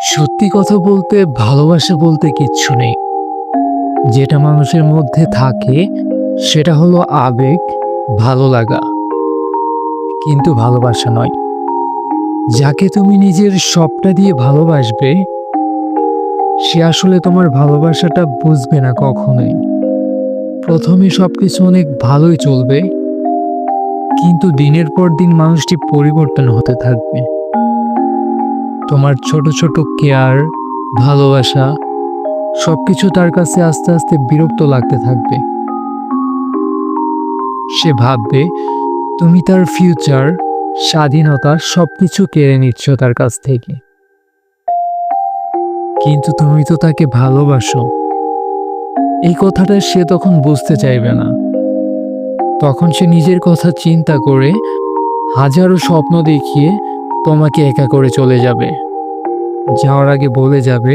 সত্যি কথা বলতে ভালোবাসা বলতে কিচ্ছু নেই। যেটা মানুষের মধ্যে থাকে সেটা হলো আবেগ, ভালো লাগা, কিন্তু ভালোবাসা নয়। যাকে তুমি নিজের সবটা দিয়ে ভালোবাসবে সে আসলে তোমার ভালোবাসাটা বুঝবে না কখনোই। প্রথমে সবকিছু অনেক ভালোই চলবে, কিন্তু দিনের পর দিন মানুষটি পরিবর্তন হতে থাকবে। তোমার ছোট ছোট কেয়ার, ভালোবাসা সবকিছু তার কাছে আস্তে আস্তে বিরক্ত লাগতে থাকবে। সে ভাববে তুমি তার ফিউচার, স্বাধীনতা সবকিছু কেড়ে নিচ্ছ তার কাছ থেকে। কিন্তু তুমি তো তাকে ভালোবাসো। এই কথাটা সে তখন বুঝতে চাইবে না। তখন সে নিজের কথা চিন্তা করে হাজারো স্বপ্ন দেখিয়ে তোমাকে একা করে চলে যাবে। যাওয়ার আগে বলে যাবে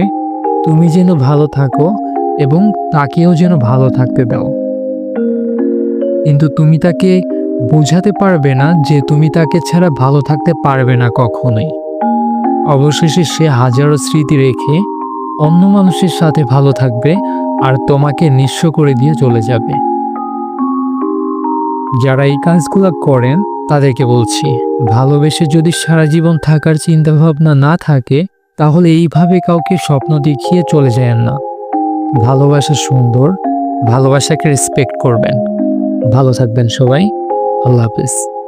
তুমি যেন ভালো থাকো এবং তাকেও যেন ভালো থাকতে দাও। কিন্তু তুমি তাকে বোঝাতে পারবে না যে তুমি তাকে ছাড়া ভালো থাকতে পারবে না কখনোই। অবশেষে সে হাজারো স্মৃতি রেখে অন্য মানুষের সাথে ভালো থাকবে আর তোমাকে নিঃস্ব করে দিয়ে চলে যাবে। যারা এই কাজগুলো করেন তাদেরকে বলছি, ভালোবেসে যদি সারা জীবন থাকার চিন্তা ভাবনা না থাকে তাহলে এইভাবে কাউকে স্বপ্ন দেখিয়ে চলে যায়েন না। ভালোবাসা সুন্দর, ভালোবাসাকে রেসপেক্ট করবেন। ভালো থাকবেন সবাই। আল্লাহ হাফেজ।